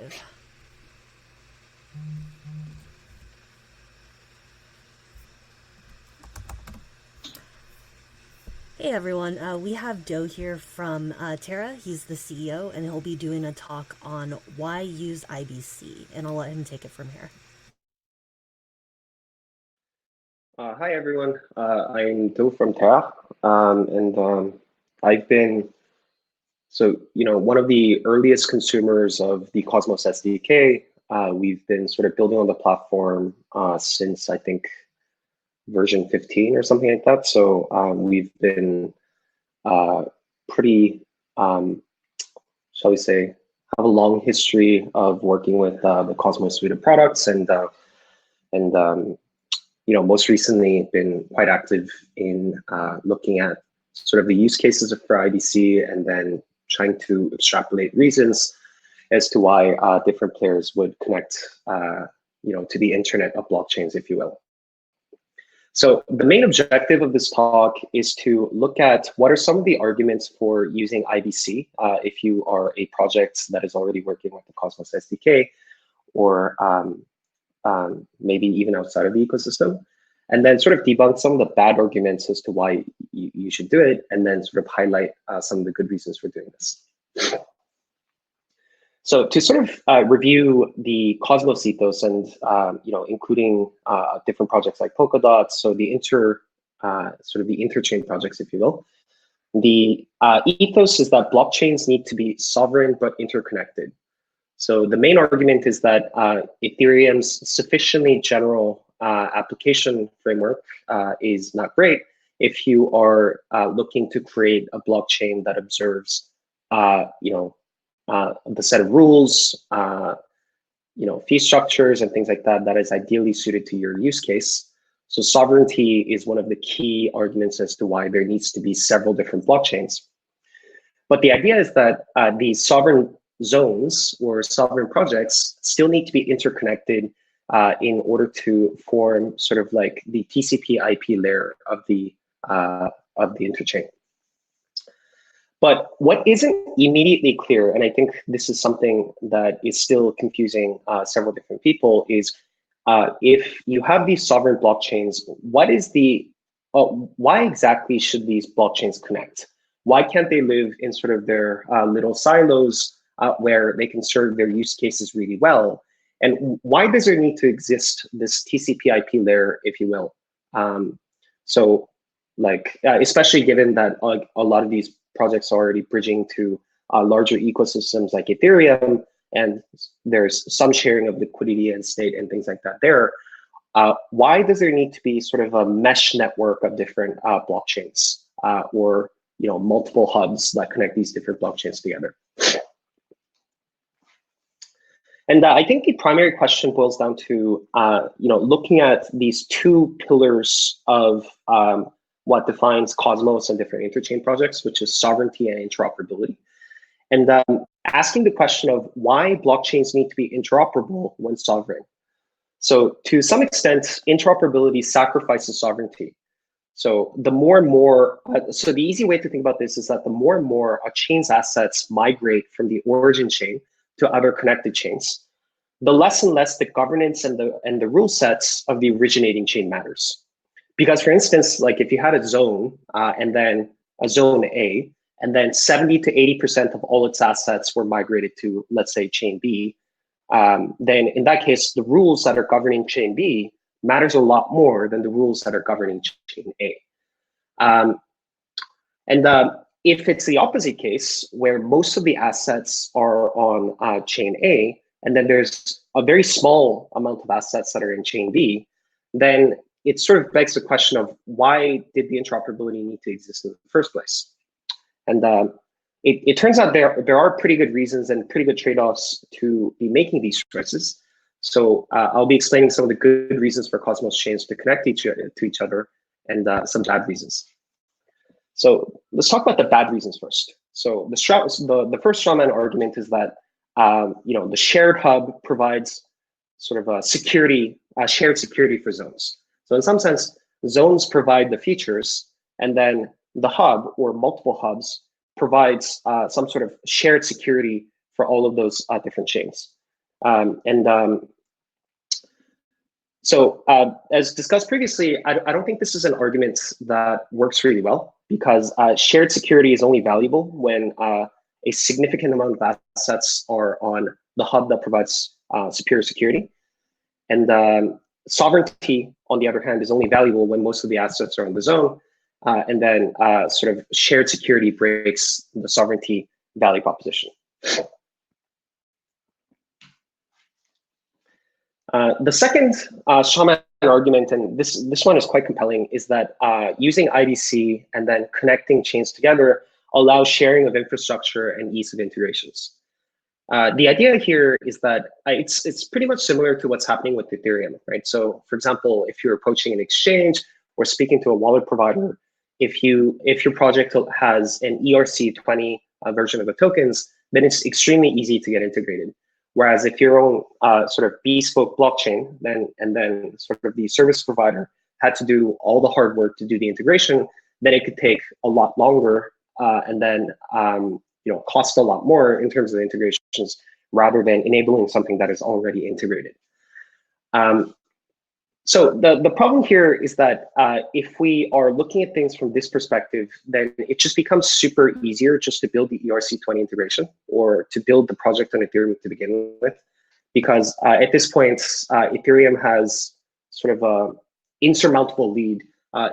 live. Hey everyone, we have Doe here from Terra. He's the CEO, and he'll be doing a talk on why use IBC, and I'll let him take it from here. Hi everyone, I'm Do from Terra, and I've been one of the earliest consumers of the Cosmos SDK. We've been sort of building on the platform since I think version 15 or something like that. So we've been pretty, shall we say, have a long history of working with the Cosmos suite of products, and most recently been quite active in looking at sort of the use cases for IBC, and then trying to extrapolate reasons as to why different players would connect, to the internet of blockchains, if you will. So the main objective of this talk is to look at what are some of the arguments for using IBC if you are a project that is already working with the Cosmos SDK, or maybe even outside of the ecosystem, and then sort of debunk some of the bad arguments as to why you should do it, and then sort of highlight some of the good reasons for doing this. So to sort of review the Cosmos ethos, and including different projects like Polkadot, so the interchain projects, if you will, the ethos is that blockchains need to be sovereign but interconnected. So the main argument is that Ethereum's sufficiently general application framework is not great if you are looking to create a blockchain that observes, the set of rules, fee structures and things like that, that is ideally suited to your use case. So sovereignty is one of the key arguments as to why there needs to be several different blockchains. But the idea is that these sovereign zones or sovereign projects still need to be interconnected in order to form sort of like the TCP/IP layer of the interchain. But what isn't immediately clear, and I think this is something that is still confusing several different people, is if you have these sovereign blockchains, why exactly should these blockchains connect? Why can't they live in sort of their little silos where they can serve their use cases really well? And why does there need to exist this TCP/IP layer, if you will? Especially given that a lot of these projects are already bridging to larger ecosystems like Ethereum, and there's some sharing of liquidity and state and things like that there. Why does there need to be sort of a mesh network of different blockchains or multiple hubs that connect these different blockchains together? And I think the primary question boils down to looking at these two pillars of what defines Cosmos and different interchain projects, which is sovereignty and interoperability. And asking the question of why blockchains need to be interoperable when sovereign. So to some extent, interoperability sacrifices sovereignty. So the more and more, so the easy way to think about this is that the more and more a chain's assets migrate from the origin chain to other connected chains, the less and less the governance and the rule sets of the originating chain matters. Because for instance, like if you had a zone and then a zone A, and then 70 to 80% of all its assets were migrated to, let's say, chain B, then in that case, the rules that are governing chain B matters a lot more than the rules that are governing chain A. If it's the opposite case, where most of the assets are on chain A, and then there's a very small amount of assets that are in chain B, then it sort of begs the question of why did the interoperability need to exist in the first place? And it turns out there are pretty good reasons and pretty good trade-offs to be making these choices. So I'll be explaining some of the good reasons for Cosmos chains to connect to each other, and some bad reasons. So let's talk about the bad reasons first. So the first strawman argument is that the shared hub provides sort of a shared security for zones. So in some sense, zones provide the features, and then the hub or multiple hubs provides some sort of shared security for all of those different chains. So as discussed previously, I don't think this is an argument that works really well because shared security is only valuable when a significant amount of assets are on the hub that provides superior security. And sovereignty, on the other hand, is only valuable when most of the assets are on the zone. And then sort of shared security breaks the sovereignty value proposition. The second shaman argument, and this one is quite compelling, is that using IBC and then connecting chains together allows sharing of infrastructure and ease of integrations. The idea here is that it's pretty much similar to what's happening with Ethereum, right? So, for example, if you're approaching an exchange or speaking to a wallet provider, if your project has an ERC20 version of the tokens, then it's extremely easy to get integrated. Whereas if your own sort of bespoke blockchain, then sort of the service provider had to do all the hard work to do the integration, then it could take a lot longer and then cost a lot more in terms of the integrations rather than enabling something that is already integrated. So the problem here is that if we are looking at things from this perspective, then it just becomes super easier just to build the ERC20 integration or to build the project on Ethereum to begin with. Because at this point, Ethereum has sort of an insurmountable lead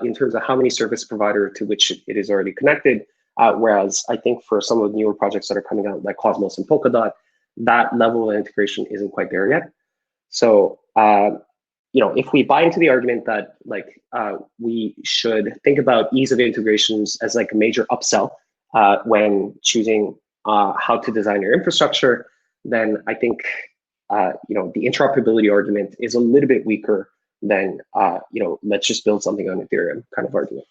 in terms of how many service provider to which it is already connected. Whereas I think for some of the newer projects that are coming out like Cosmos and Polkadot, that level of integration isn't quite there yet. So if we buy into the argument that we should think about ease of integrations as like a major upsell when choosing how to design your infrastructure, then I think the interoperability argument is a little bit weaker than let's just build something on Ethereum kind of argument.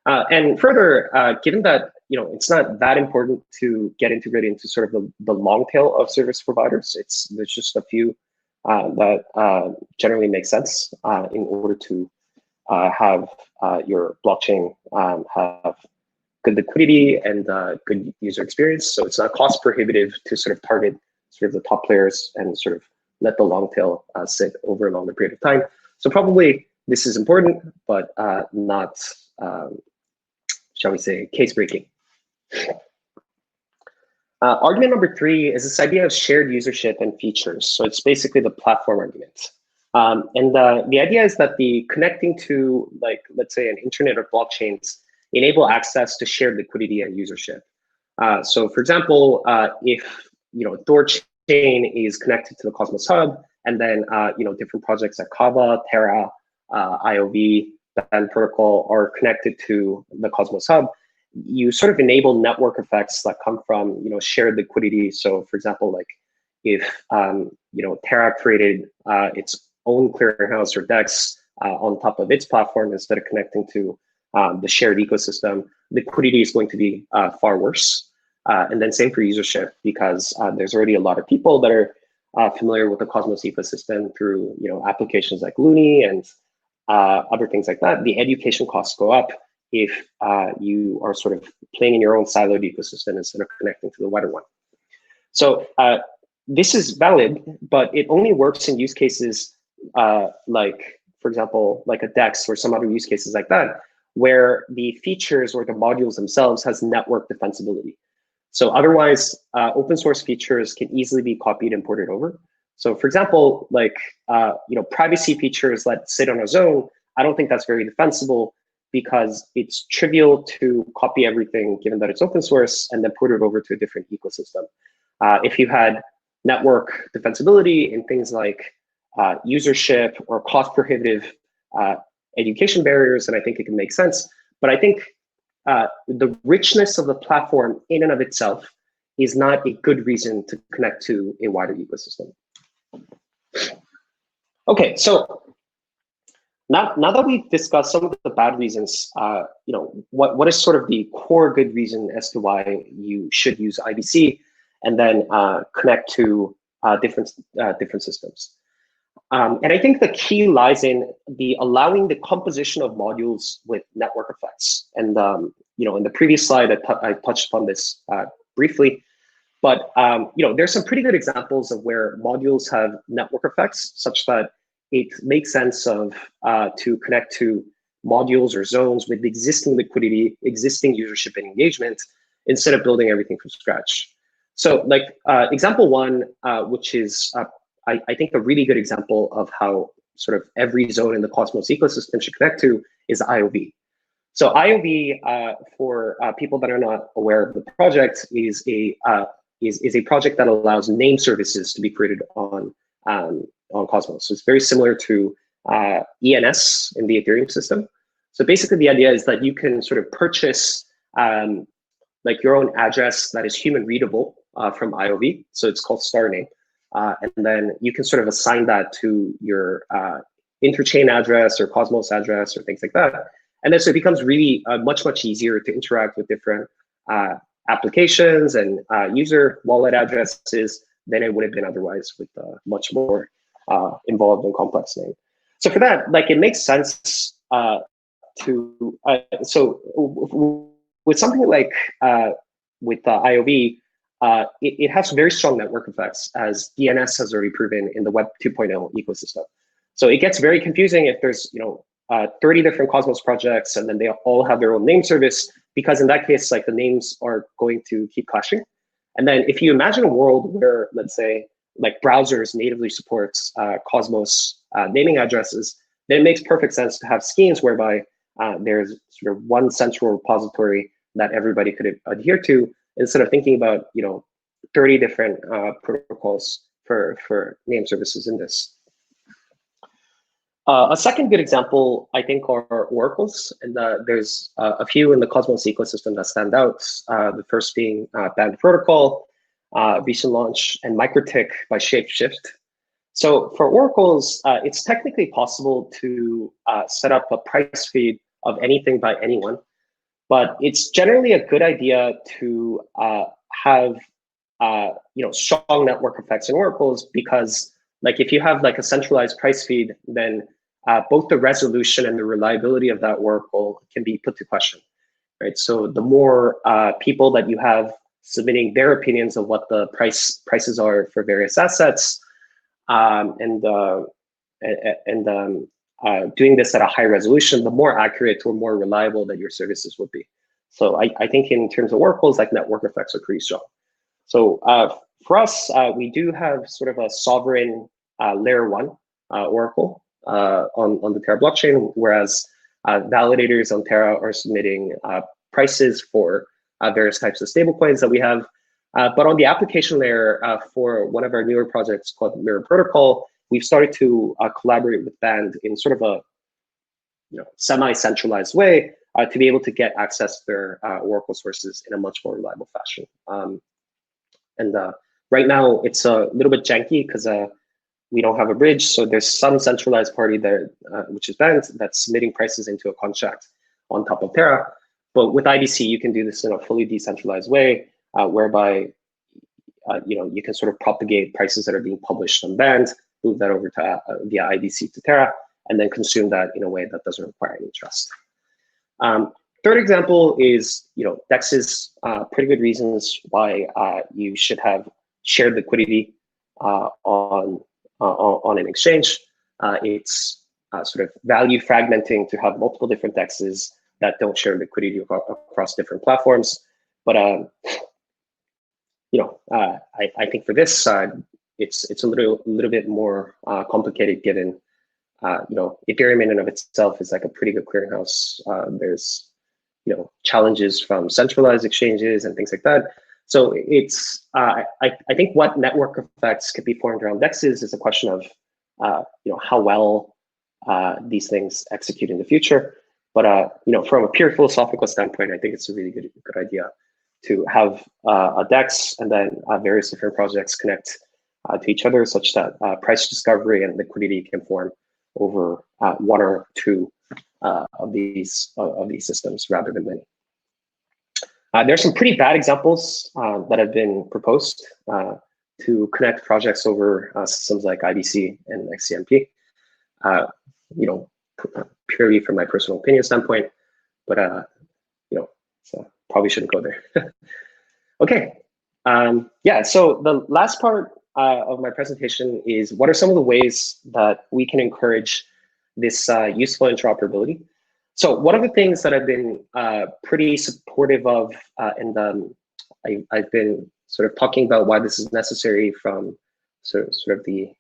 And further, given that it's not that important to get integrated into sort of the long tail of service providers, there's just a few that generally make sense in order to have your blockchain have good liquidity and good user experience. So it's not cost prohibitive to sort of target sort of the top players and sort of let the long tail sit over a longer period of time. So probably this is important, but not, shall we say, case breaking. Argument number 3 is this idea of shared usership and features. So it's basically the platform argument. And the idea is that the connecting to, let's say, an internet or blockchains enable access to shared liquidity and usership. So for example, if Thorchain is connected to the Cosmos Hub, and then different projects like Kava, Terra, IOV, and Protocol are connected to the Cosmos Hub, you sort of enable network effects that come from shared liquidity. So for example, like if Terra created its own clearinghouse or DEX on top of its platform instead of connecting to the shared ecosystem, liquidity is going to be far worse. And then same for usership, because there's already a lot of people that are familiar with the Cosmos ecosystem through applications like Looney and other things like that. The education costs go up if you are sort of playing in your own siloed ecosystem instead of connecting to the wider one. So this is valid, but it only works in use cases like, for example, like a DEX or some other use cases like that, where the features or the modules themselves has network defensibility. So otherwise, open source features can easily be copied and ported over. So for example, like privacy features that sit on a zone, I don't think that's very defensible because it's trivial to copy everything given that it's open source and then put it over to a different ecosystem. If you had network defensibility in things like usership or cost prohibitive education barriers, then I think it can make sense. But I think the richness of the platform in and of itself is not a good reason to connect to a wider ecosystem. Okay, so now that we've discussed some of the bad reasons, what is sort of the core good reason as to why you should use IBC and then connect to different systems. And I think the key lies in the allowing the composition of modules with network effects. And in the previous slide, I touched upon this briefly, But there's some pretty good examples of where modules have network effects such that it makes sense to connect to modules or zones with existing liquidity, existing usership and engagement, instead of building everything from scratch. So like example one, which is I think a really good example of how sort of every zone in the Cosmos ecosystem should connect to is IOV. So IOV, for people that are not aware of the project, is a project that allows name services to be created on Cosmos. So it's very similar to ENS in the Ethereum system. So basically, the idea is that you can sort of purchase like your own address that is human readable from IOV. So it's called star name, and then you can sort of assign that to your Interchain address or Cosmos address or things like that. And then so it becomes really much easier to interact with different applications and user wallet addresses than it would have been otherwise with a much more involved and complex name. So for that, like it makes sense so with something like with IOV, it has very strong network effects, as DNS has already proven in the Web 2.0 ecosystem. So it gets very confusing if there's 30 different Cosmos projects and then they all have their own name service, because in that case, like the names are going to keep clashing. And then if you imagine a world where, let's say, like browsers natively supports Cosmos naming addresses, then it makes perfect sense to have schemes whereby there's sort of one central repository that everybody could adhere to, instead of thinking about 30 different protocols for name services in this. A second good example, I think, are oracles, and there's a few in the Cosmos ecosystem that stand out. The first being Band Protocol, recent launch, and MicroTick by Shapeshift. So for oracles, it's technically possible to set up a price feed of anything by anyone, but it's generally a good idea to have strong network effects in oracles, because like if you have like a centralized price feed, then both the resolution and the reliability of that oracle can be put to question, right? So the more people that you have submitting their opinions of what the prices are for various assets, and doing this at a high resolution, the more accurate or more reliable that your services would be. So I think in terms of oracles, like network effects are pretty strong. So for us, we do have sort of a sovereign layer one oracle on the Terra blockchain, whereas validators on Terra are submitting prices for various types of stablecoins that we have. But on the application layer, for one of our newer projects called Mirror Protocol, we've started to collaborate with Band in sort of a semi-centralized way to be able to get access to their oracle sources in a much more reliable fashion. And right now, it's a little bit janky because we don't have a bridge. So there's some centralized party there, which is Band, that's submitting prices into a contract on top of Terra. But with IBC, you can do this in a fully decentralized way, whereby you can sort of propagate prices that are being published on Band, move that over to via IBC to Terra, and then consume that in a way that doesn't require any trust. Third example is DEXs. Pretty good reasons why you should have shared liquidity on an exchange. It's sort of value fragmenting to have multiple different DEXs that don't share liquidity across different platforms. But I think for this side, it's a little bit more complicated, given Ethereum in and of itself is like a pretty good clearinghouse. There's challenges from centralized exchanges and things like that. So it's I think what network effects could be formed around DEXs is a question of how well these things execute in the future. But from a pure philosophical standpoint, I think it's a really good idea to have a DEX and then various different projects connect to each other, such that price discovery and liquidity can form over one or two of these systems rather than many. There's some pretty bad examples that have been proposed to connect projects over systems like IBC and XCMP. Purely from my personal opinion standpoint, but so probably shouldn't go there. Okay, Yeah, so the last part of my presentation is what are some of the ways that we can encourage this useful interoperability. So one of the things that I've been pretty supportive of, and I've been sort of talking about why this is necessary from sort of the,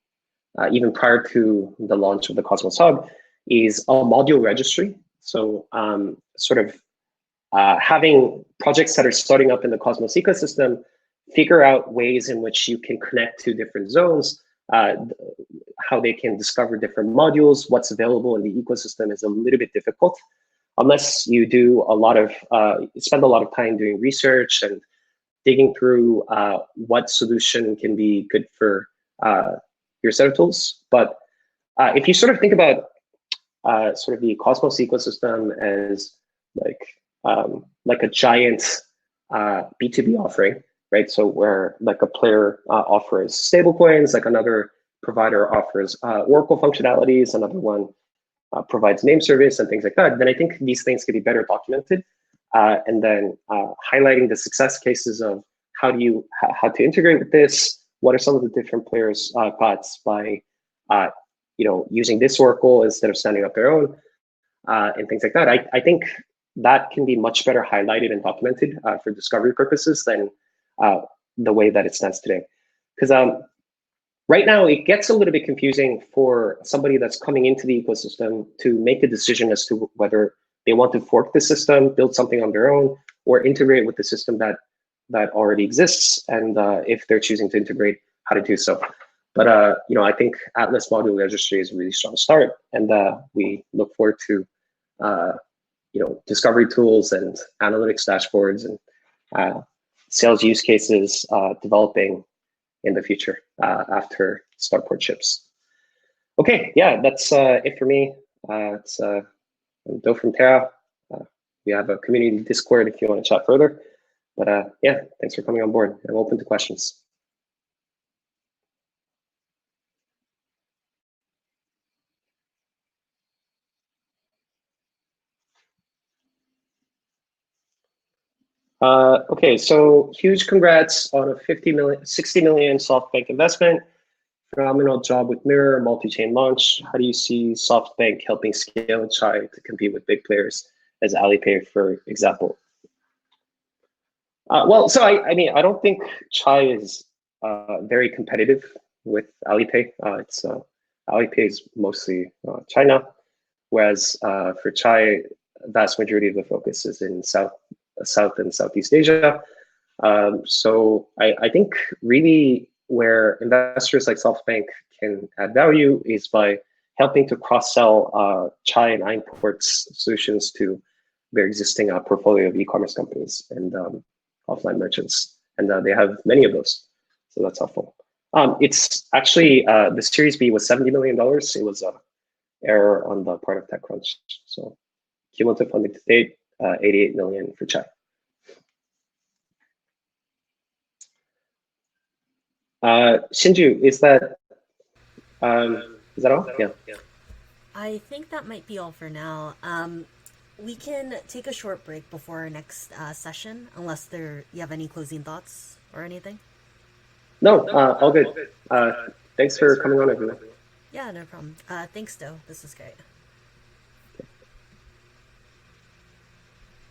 even prior to the launch of the Cosmos Hub, is a module registry. So sort of having projects that are starting up in the Cosmos ecosystem figure out ways in which you can connect to different zones, how they can discover different modules, what's available in the ecosystem is a little bit difficult unless you do a lot of, spend a lot of time doing research and digging through what solution can be good for your set of tools. But if you sort of think about sort of the Cosmos ecosystem as like a giant B2B offering, right? So where like a player offers stablecoins, like another provider offers Oracle functionalities, another one provides name service and things like that, then I think these things could be better documented. And then highlighting the success cases of how to integrate with this, what are some of the different players' paths by using this Oracle instead of standing up their own, and things like that. I think that can be much better highlighted and documented for discovery purposes than the way that it stands today. Because right now it gets a little bit confusing for somebody that's coming into the ecosystem to make a decision as to whether they want to fork the system, build something on their own, or integrate with the system that already exists, and if they're choosing to integrate, how to do so. But I think Atlas Module Registry is a really strong start, and we look forward to discovery tools and analytics dashboards and sales use cases developing in the future after Starport ships. Okay, yeah, that's it for me. It's Do from Terra. We have a community Discord if you want to chat further. But yeah, thanks for coming on board. I'm open to questions. Okay, so huge congrats on a 60 million SoftBank investment. Phenomenal job with Mirror, multi-chain launch. How do you see SoftBank helping scale Chai to compete with big players as Alipay, for example? Well, so I mean, I don't think Chai is very competitive with Alipay. Alipay is mostly China, whereas for Chai, vast majority of the focus is in South and Southeast Asia. So I think really where investors like SoftBank can add value is by helping to cross-sell Chai and iMport's solutions to their existing portfolio of e-commerce companies and offline merchants. And they have many of those, so that's helpful. It's actually, the Series B was $70 million. It was an error on the part of TechCrunch. So cumulative funding to date, 88 million for Chai. Shinju, is that all? Yeah. I think that might be all for now. We can take a short break before our next session, unless you have any closing thoughts or anything. No, all good. Thanks for coming on, everyone. Yeah, no problem. Thanks, Do. This is great.